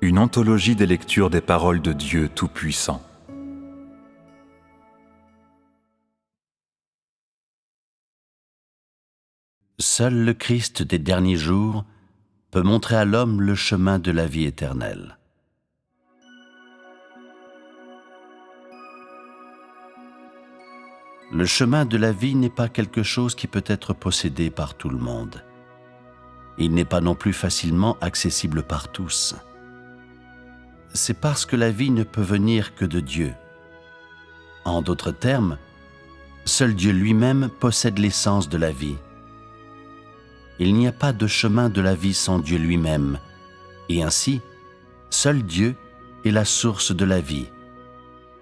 une anthologie des lectures des paroles de Dieu Tout-Puissant. Seul le Christ des derniers jours peut montrer à l'homme le chemin de la vie éternelle. Le chemin de la vie n'est pas quelque chose qui peut être possédé par tout le monde. Il n'est pas non plus facilement accessible par tous. C'est parce que la vie ne peut venir que de Dieu. En d'autres termes, seul Dieu lui-même possède l'essence de la vie. Il n'y a pas de chemin de la vie sans Dieu lui-même, et ainsi, seul Dieu est la source de la vie,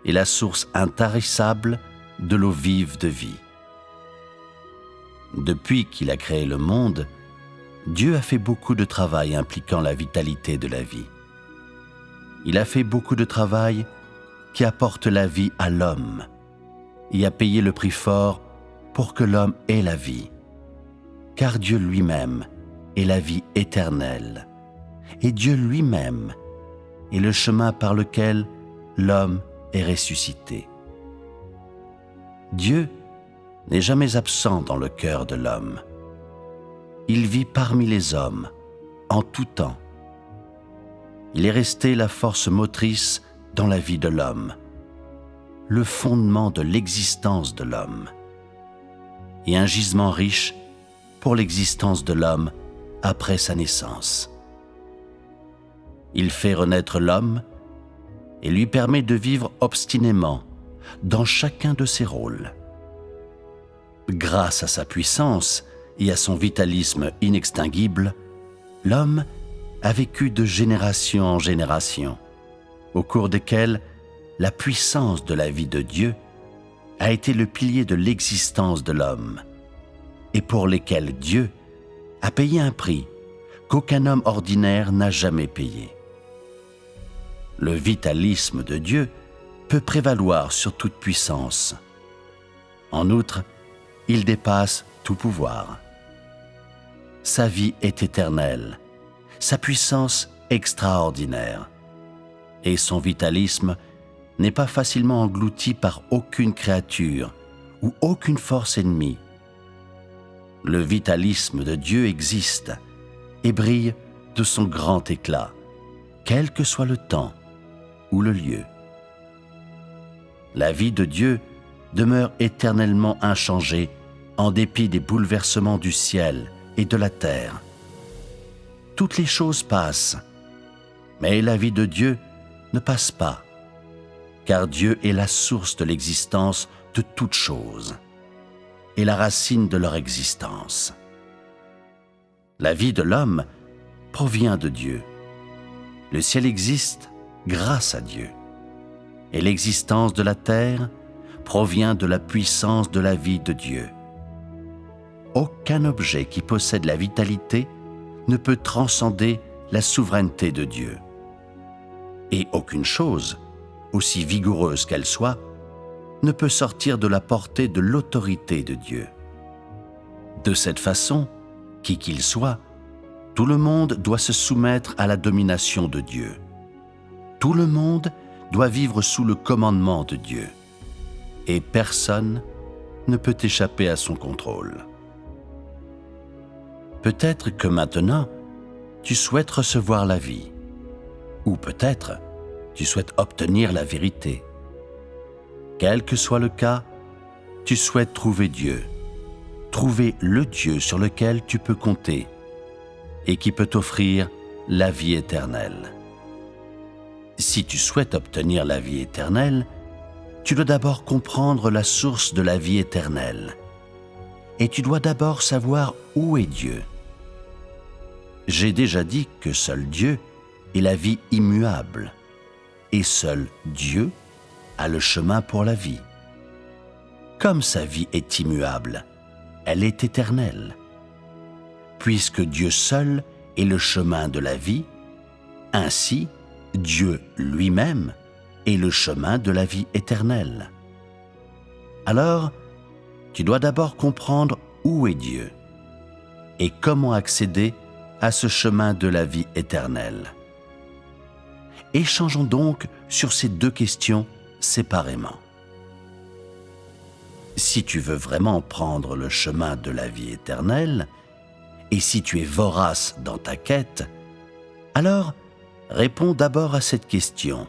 et la source intarissable de l'eau vive de vie. Depuis qu'il a créé le monde, Dieu a fait beaucoup de travail impliquant la vitalité de la vie. Il a fait beaucoup de travail qui apporte la vie à l'homme et a payé le prix fort pour que l'homme ait la vie. Car Dieu lui-même est la vie éternelle, et Dieu lui-même est le chemin par lequel l'homme est ressuscité. Dieu n'est jamais absent dans le cœur de l'homme. Il vit parmi les hommes, en tout temps. Il est resté la force motrice dans la vie de l'homme, le fondement de l'existence de l'homme, et un gisement riche pour l'existence de l'homme après sa naissance. Il fait renaître l'homme et lui permet de vivre obstinément dans chacun de ses rôles. Grâce à sa puissance et à son vitalisme inextinguible, l'homme a vécu de génération en génération, au cours desquelles la puissance de la vie de Dieu a été le pilier de l'existence de l'homme, et pour lesquels Dieu a payé un prix qu'aucun homme ordinaire n'a jamais payé. Le vitalisme de Dieu peut prévaloir sur toute puissance. En outre, il dépasse tout pouvoir. Sa vie est éternelle, sa puissance extraordinaire, et son vitalisme n'est pas facilement englouti par aucune créature ou aucune force ennemie. Le vitalisme de Dieu existe et brille de son grand éclat, quel que soit le temps ou le lieu. La vie de Dieu demeure éternellement inchangée en dépit des bouleversements du ciel et de la terre. Toutes les choses passent, mais la vie de Dieu ne passe pas, car Dieu est la source de l'existence de toutes choses et la racine de leur existence. La vie de l'homme provient de Dieu. Le ciel existe grâce à Dieu, et l'existence de la terre provient de la puissance de la vie de Dieu. Aucun objet qui possède la vitalité ne peut transcender la souveraineté de Dieu. Et aucune chose, aussi vigoureuse qu'elle soit, ne peut sortir de la portée de l'autorité de Dieu. De cette façon, qui qu'il soit, tout le monde doit se soumettre à la domination de Dieu. Tout le monde doit vivre sous le commandement de Dieu, et personne ne peut échapper à son contrôle. Peut-être que maintenant, tu souhaites recevoir la vie, ou peut-être tu souhaites obtenir la vérité. Quel que soit le cas, tu souhaites trouver Dieu, trouver le Dieu sur lequel tu peux compter et qui peut t'offrir la vie éternelle. Si tu souhaites obtenir la vie éternelle, tu dois d'abord comprendre la source de la vie éternelle, et tu dois d'abord savoir où est Dieu. J'ai déjà dit que seul Dieu est la vie immuable, et seul Dieu a le chemin pour la vie. Comme sa vie est immuable, elle est éternelle. Puisque Dieu seul est le chemin de la vie, ainsi Dieu lui-même est le chemin de la vie éternelle. Alors, tu dois d'abord comprendre où est Dieu et comment accéder à ce chemin de la vie éternelle. Échangeons donc sur ces deux questions séparément. Si tu veux vraiment prendre le chemin de la vie éternelle, et si tu es vorace dans ta quête, alors réponds d'abord à cette question.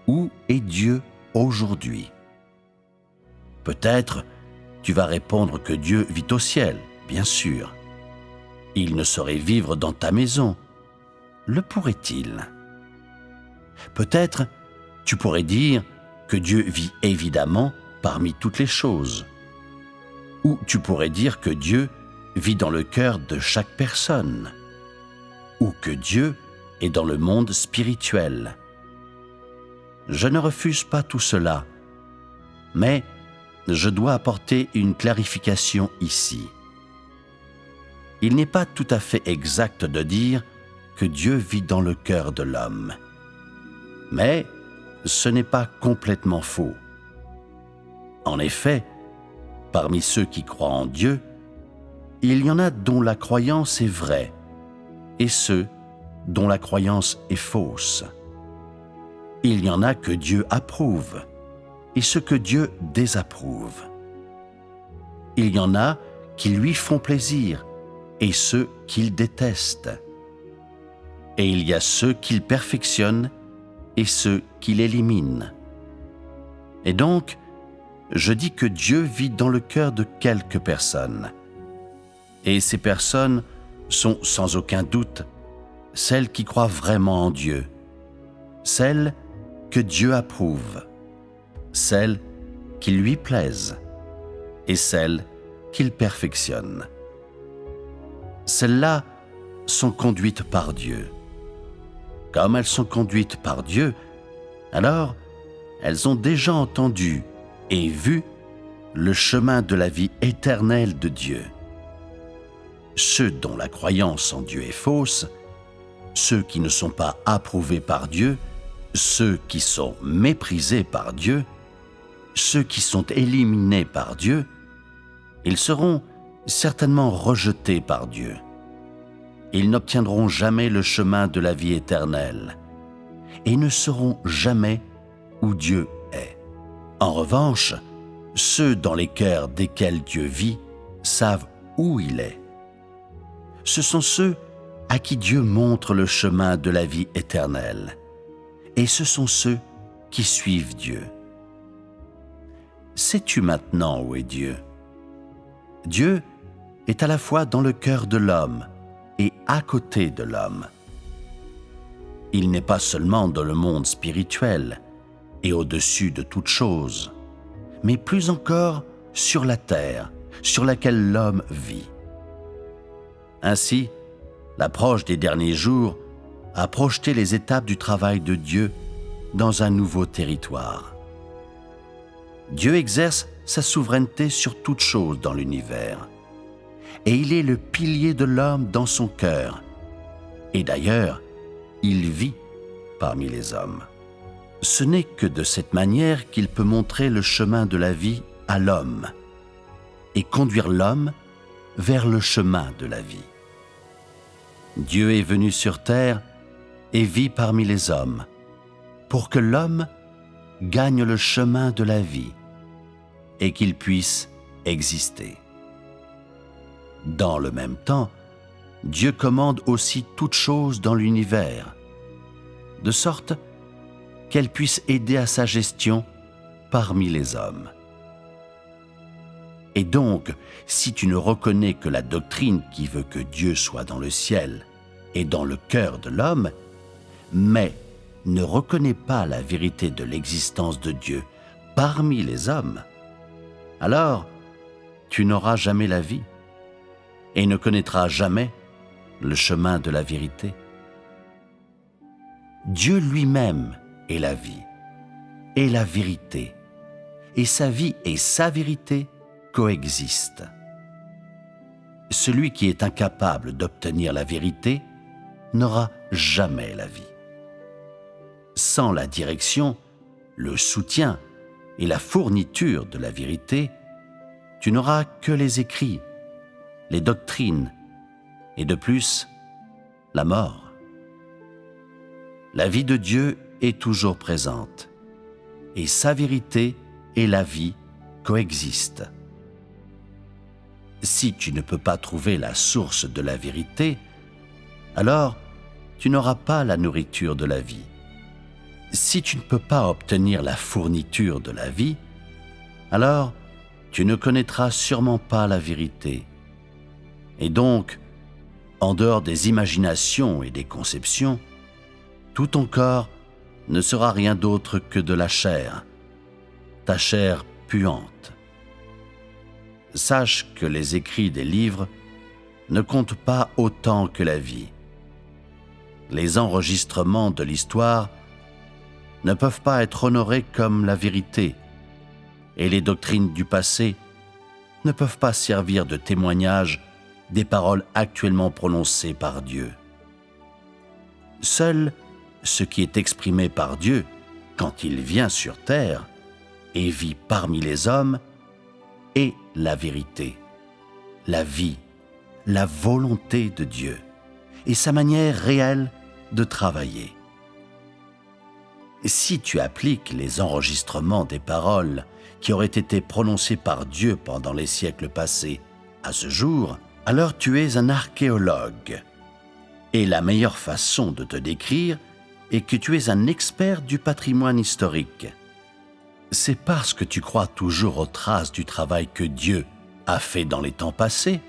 Où est Dieu aujourd'hui? Peut-être tu vas répondre que Dieu vit au ciel, bien sûr. Il ne saurait vivre dans ta maison. Le pourrait-il? Peut-être tu pourrais dire que Dieu vit évidemment parmi toutes les choses. Ou tu pourrais dire que Dieu vit dans le cœur de chaque personne. Ou que Dieu est dans le monde spirituel. Je ne refuse pas tout cela, mais je dois apporter une clarification ici. Il n'est pas tout à fait exact de dire que Dieu vit dans le cœur de l'homme. Mais ce n'est pas complètement faux. En effet, parmi ceux qui croient en Dieu, il y en a dont la croyance est vraie et ceux dont la croyance est fausse. Il y en a que Dieu approuve et ceux que Dieu désapprouve. Il y en a qui lui font plaisir et ceux qu'il déteste. Et il y a ceux qu'il perfectionne et ceux qu'il élimine. Et donc, je dis que Dieu vit dans le cœur de quelques personnes. Et ces personnes sont sans aucun doute celles qui croient vraiment en Dieu, celles que Dieu approuve, celles qui lui plaisent et celles qu'il perfectionne. Celles-là sont conduites par Dieu. Comme elles sont conduites par Dieu, alors elles ont déjà entendu et vu le chemin de la vie éternelle de Dieu. Ceux dont la croyance en Dieu est fausse, ceux qui ne sont pas approuvés par Dieu, ceux qui sont méprisés par Dieu, ceux qui sont éliminés par Dieu, ils seront certainement rejetés par Dieu. Ils n'obtiendront jamais le chemin de la vie éternelle et ne sauront jamais où Dieu est. En revanche, ceux dans les cœurs desquels Dieu vit savent où il est. Ce sont ceux à qui Dieu montre le chemin de la vie éternelle, et ce sont ceux qui suivent Dieu. Sais-tu maintenant où est Dieu? Dieu est à la fois dans le cœur de l'homme et à côté de l'homme. Il n'est pas seulement dans le monde spirituel et au-dessus de toute chose, mais plus encore sur la terre sur laquelle l'homme vit. Ainsi, l'approche des derniers jours a projeté les étapes du travail de Dieu dans un nouveau territoire. Dieu exerce sa souveraineté sur toute chose dans l'univers, et il est le pilier de l'homme dans son cœur. Et d'ailleurs, il vit parmi les hommes. Ce n'est que de cette manière qu'il peut montrer le chemin de la vie à l'homme et conduire l'homme vers le chemin de la vie. Dieu est venu sur terre et vit parmi les hommes pour que l'homme gagne le chemin de la vie et qu'il puisse exister. Dans le même temps, Dieu commande aussi toutes choses dans l'univers, de sorte qu'elles puissent aider à sa gestion parmi les hommes. Et donc, si tu ne reconnais que la doctrine qui veut que Dieu soit dans le ciel et dans le cœur de l'homme, mais ne reconnais pas la vérité de l'existence de Dieu parmi les hommes, alors tu n'auras jamais la vie et ne connaîtras jamais le chemin de la vérité. Dieu lui-même est la vie et la vérité, et sa vie et sa vérité coexistent. Celui qui est incapable d'obtenir la vérité n'aura jamais la vie. Sans la direction, le soutien et la fourniture de la vérité, tu n'auras que les écrits, les doctrines et de plus, la mort. La vie de Dieu est toujours présente, et sa vérité et la vie coexistent. Si tu ne peux pas trouver la source de la vérité, alors tu n'auras pas la nourriture de la vie. Si tu ne peux pas obtenir la fourniture de la vie, alors tu ne connaîtras sûrement pas la vérité. Et donc, en dehors des imaginations et des conceptions, tout ton corps ne sera rien d'autre que de la chair, ta chair puante. Sache que les écrits des livres ne comptent pas autant que la vie. Les enregistrements de l'histoire ne peuvent pas être honorés comme la vérité, et les doctrines du passé ne peuvent pas servir de témoignage des paroles actuellement prononcées par Dieu. Seul ce qui est exprimé par Dieu quand il vient sur terre et vit parmi les hommes est la vérité, la vie, la volonté de Dieu et sa manière réelle de travailler. Si tu appliques les enregistrements des paroles qui auraient été prononcées par Dieu pendant les siècles passés à ce jour, alors tu es un archéologue. Et la meilleure façon de te décrire est que tu es un expert du patrimoine historique. C'est parce que tu crois toujours aux traces du travail que Dieu a fait dans les temps passés.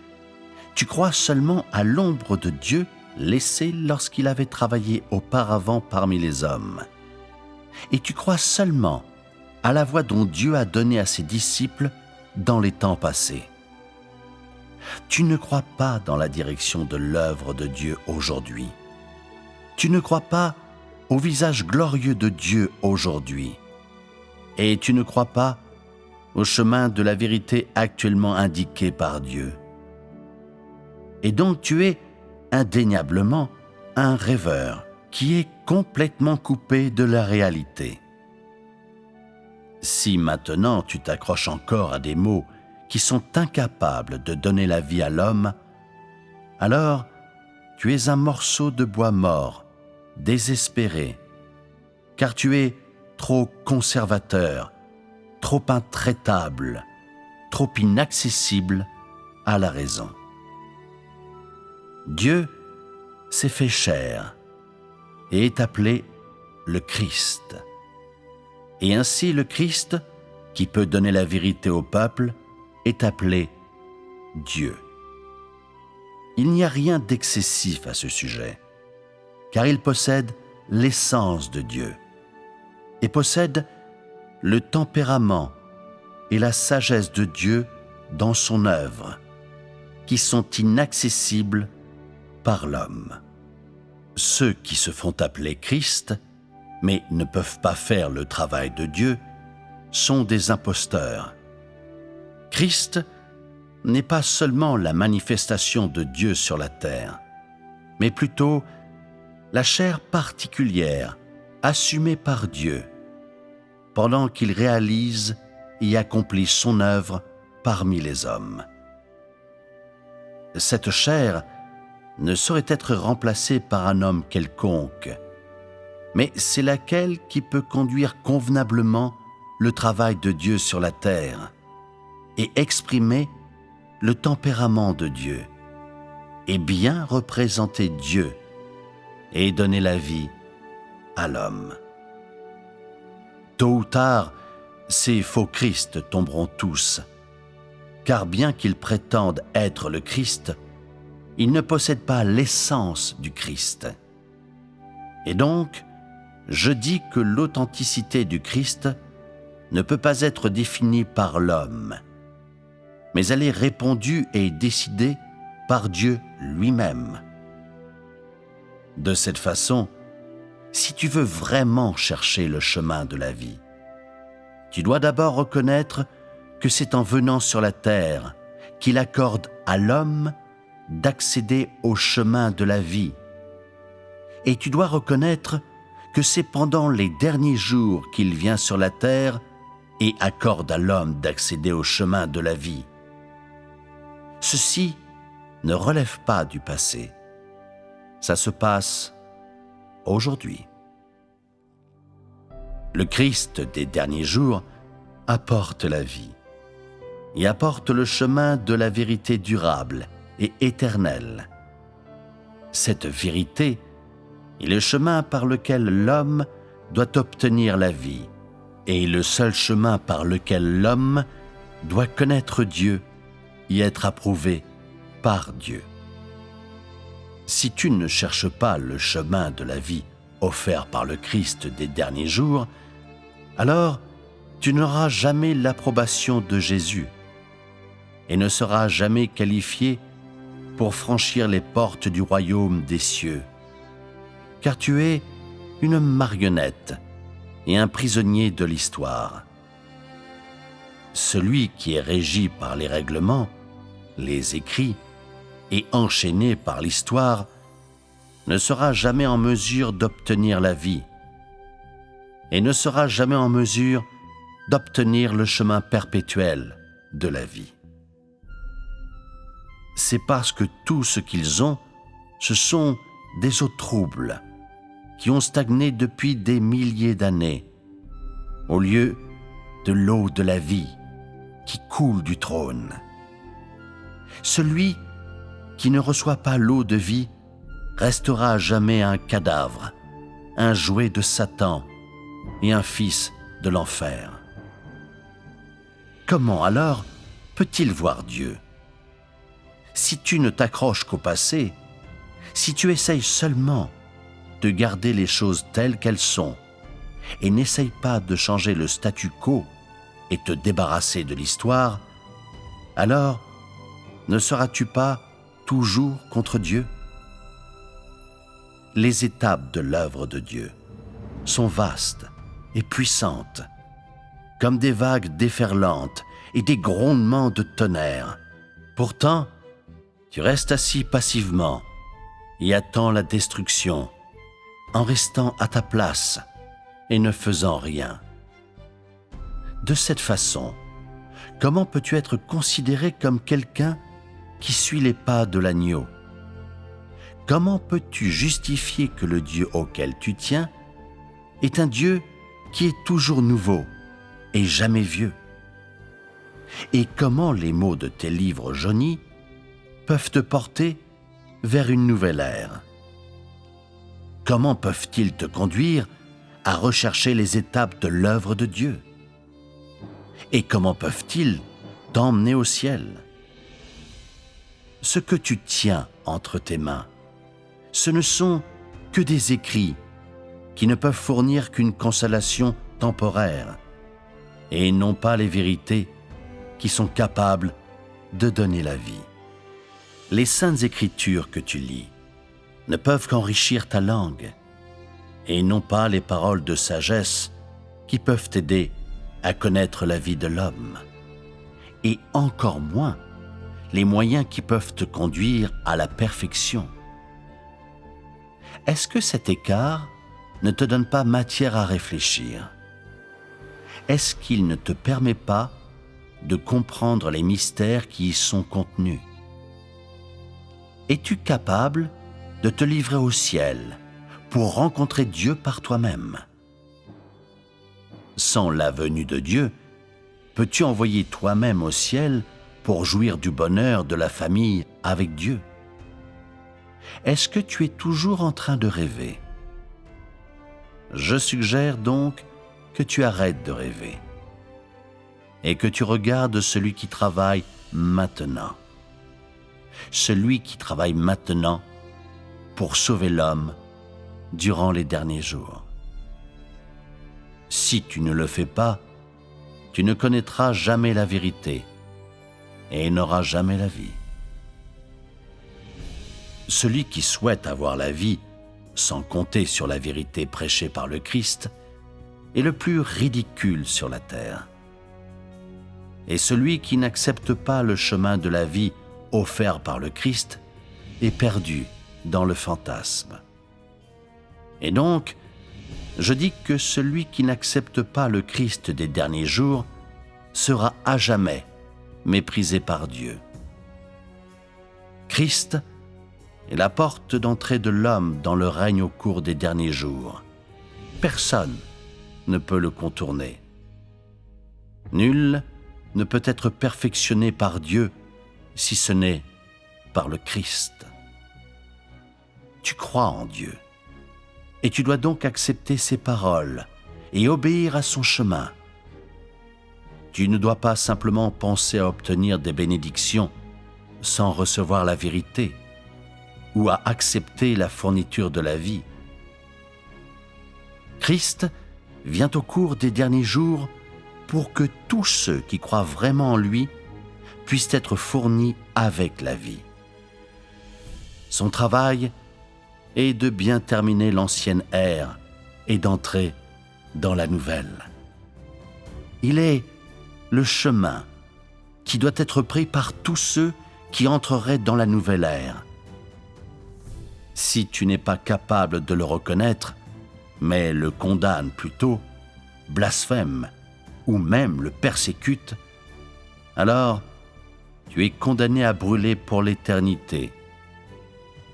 Tu crois seulement à l'ombre de Dieu laissée lorsqu'il avait travaillé auparavant parmi les hommes. Et tu crois seulement à la voix dont Dieu a donné à ses disciples dans les temps passés. Tu ne crois pas dans la direction de l'œuvre de Dieu aujourd'hui. Tu ne crois pas au visage glorieux de Dieu aujourd'hui. Et tu ne crois pas au chemin de la vérité actuellement indiqué par Dieu. Et donc tu es indéniablement un rêveur qui est complètement coupé de la réalité. Si maintenant tu t'accroches encore à des mots qui sont incapables de donner la vie à l'homme, alors tu es un morceau de bois mort, désespéré, car tu es trop conservateur, trop intraitable, trop inaccessible à la raison. Dieu s'est fait chair et est appelé le Christ. Et ainsi le Christ, qui peut donner la vérité au peuple, est appelé Dieu. Il n'y a rien d'excessif à ce sujet, car il possède l'essence de Dieu et possède le tempérament et la sagesse de Dieu dans son œuvre, qui sont inaccessibles par l'homme. Ceux qui se font appeler Christ, mais ne peuvent pas faire le travail de Dieu, sont des imposteurs. Christ n'est pas seulement la manifestation de Dieu sur la terre, mais plutôt la chair particulière assumée par Dieu, pendant qu'il réalise et accomplit son œuvre parmi les hommes. Cette chair ne saurait être remplacée par un homme quelconque, mais c'est laquelle qui peut conduire convenablement le travail de Dieu sur la terre et exprimer le tempérament de Dieu, et bien représenter Dieu et donner la vie à l'homme. Tôt ou tard, ces faux Christ tomberont tous, car bien qu'ils prétendent être le Christ, ils ne possèdent pas l'essence du Christ. Et donc, je dis que l'authenticité du Christ ne peut pas être définie par l'homme, mais elle est répandue et décidée par Dieu lui-même. De cette façon, si tu veux vraiment chercher le chemin de la vie, tu dois d'abord reconnaître que c'est en venant sur la terre qu'il accorde à l'homme d'accéder au chemin de la vie. Et tu dois reconnaître que c'est pendant les derniers jours qu'il vient sur la terre et accorde à l'homme d'accéder au chemin de la vie. Ceci ne relève pas du passé. Ça se passe aujourd'hui. Le Christ des derniers jours apporte la vie et apporte le chemin de la vérité durable et éternelle. Cette vérité est le chemin par lequel l'homme doit obtenir la vie et le seul chemin par lequel l'homme doit connaître Dieu et être approuvé par Dieu. Si tu ne cherches pas le chemin de la vie offert par le Christ des derniers jours, alors tu n'auras jamais l'approbation de Jésus et ne seras jamais qualifié pour franchir les portes du royaume des cieux, car tu es une marionnette et un prisonnier de l'histoire. Celui qui est régi par les règlements, les écrits et enchaîné par l'histoire ne sera jamais en mesure d'obtenir la vie et ne sera jamais en mesure d'obtenir le chemin perpétuel de la vie. C'est parce que tout ce qu'ils ont, ce sont des eaux troubles qui ont stagné depuis des milliers d'années, au lieu de l'eau de la vie qui coule du trône. Celui qui ne reçoit pas l'eau de vie restera à jamais un cadavre, un jouet de Satan et un fils de l'enfer. Comment alors peut-il voir Dieu? Si tu ne t'accroches qu'au passé, si tu essayes seulement de garder les choses telles qu'elles sont et n'essaye pas de changer le statu quo et te débarrasser de l'histoire, alors ne seras-tu pas toujours contre Dieu? Les étapes de l'œuvre de Dieu sont vastes et puissantes, comme des vagues déferlantes et des grondements de tonnerre. Pourtant, tu restes assis passivement et attends la destruction, en restant à ta place et ne faisant rien. De cette façon, comment peux-tu être considéré comme quelqu'un qui suit les pas de l'agneau? Comment peux-tu justifier que le Dieu auquel tu tiens est un Dieu qui est toujours nouveau et jamais vieux? Et comment les mots de tes livres jaunis peuvent te porter vers une nouvelle ère? Comment peuvent-ils te conduire à rechercher les étapes de l'œuvre de Dieu? Et comment peuvent-ils t'emmener au ciel? Ce que tu tiens entre tes mains, ce ne sont que des écrits qui ne peuvent fournir qu'une consolation temporaire et non pas les vérités qui sont capables de donner la vie. Les saintes écritures que tu lis ne peuvent qu'enrichir ta langue et non pas les paroles de sagesse qui peuvent t'aider à connaître la vie de l'homme, et encore moins les moyens qui peuvent te conduire à la perfection. Est-ce que cet écart ne te donne pas matière à réfléchir? Est-ce qu'il ne te permet pas de comprendre les mystères qui y sont contenus? Es-tu capable de te livrer au ciel pour rencontrer Dieu par toi-même? Sans la venue de Dieu, peux-tu envoyer toi-même au ciel pour jouir du bonheur de la famille avec Dieu? Est-ce que tu es toujours en train de rêver? Je suggère donc que tu arrêtes de rêver et que tu regardes celui qui travaille maintenant. Celui qui travaille maintenant pour sauver l'homme durant les derniers jours. Si tu ne le fais pas, tu ne connaîtras jamais la vérité et n'auras jamais la vie. Celui qui souhaite avoir la vie sans compter sur la vérité prêchée par le Christ est le plus ridicule sur la terre. Et celui qui n'accepte pas le chemin de la vie offert par le Christ est perdu dans le fantasme. Et donc, je dis que celui qui n'accepte pas le Christ des derniers jours sera à jamais méprisé par Dieu. Christ est la porte d'entrée de l'homme dans le règne au cours des derniers jours. Personne ne peut le contourner. Nul ne peut être perfectionné par Dieu si ce n'est par le Christ. Tu crois en Dieu et tu dois donc accepter ses paroles et obéir à son chemin. Tu ne dois pas simplement penser à obtenir des bénédictions sans recevoir la vérité ou à accepter la fourniture de la vie. Christ vient au cours des derniers jours pour que tous ceux qui croient vraiment en lui puissent être fournis avec la vie. Son travail est de bien terminer l'ancienne ère et d'entrer dans la nouvelle. Il est le chemin qui doit être pris par tous ceux qui entreraient dans la nouvelle ère. Si tu n'es pas capable de le reconnaître, mais le condamne plutôt, blasphème ou même le persécute, alors tu es condamné à brûler pour l'éternité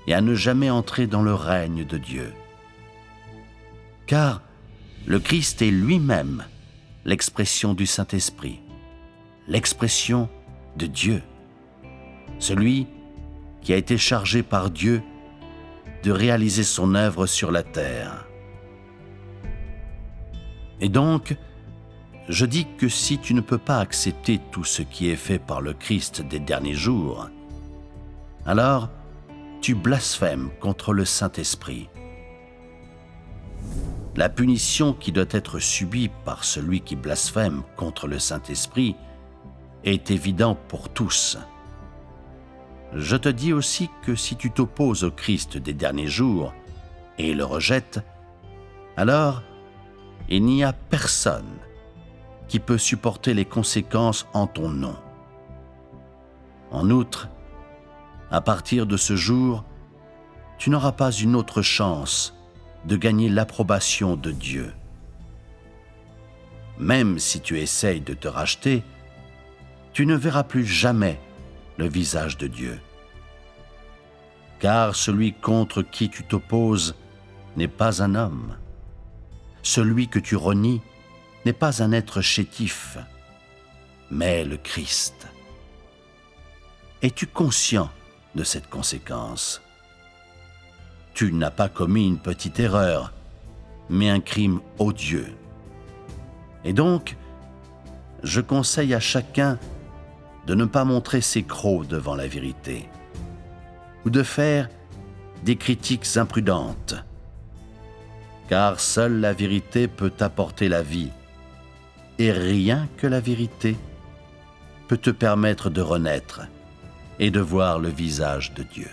et à ne jamais entrer dans le règne de Dieu. Car le Christ est lui-même l'expression du Saint-Esprit, l'expression de Dieu, celui qui a été chargé par Dieu de réaliser son œuvre sur la terre. Et donc, je dis que si tu ne peux pas accepter tout ce qui est fait par le Christ des derniers jours, alors tu blasphèmes contre le Saint-Esprit. La punition qui doit être subie par celui qui blasphème contre le Saint-Esprit est évidente pour tous. Je te dis aussi que si tu t'opposes au Christ des derniers jours et le rejettes, alors il n'y a personne qui peut supporter les conséquences en ton nom. En outre, à partir de ce jour, tu n'auras pas une autre chance de gagner l'approbation de Dieu. Même si tu essayes de te racheter, tu ne verras plus jamais le visage de Dieu. Car celui contre qui tu t'opposes n'est pas un homme. Celui que tu renies n'est pas un être chétif, mais le Christ. Es-tu conscient de cette conséquence? Tu n'as pas commis une petite erreur, mais un crime odieux. Et donc, je conseille à chacun de ne pas montrer ses crocs devant la vérité, ou de faire des critiques imprudentes, car seule la vérité peut t'apporter la vie, et rien que la vérité peut te permettre de renaître et de voir le visage de Dieu.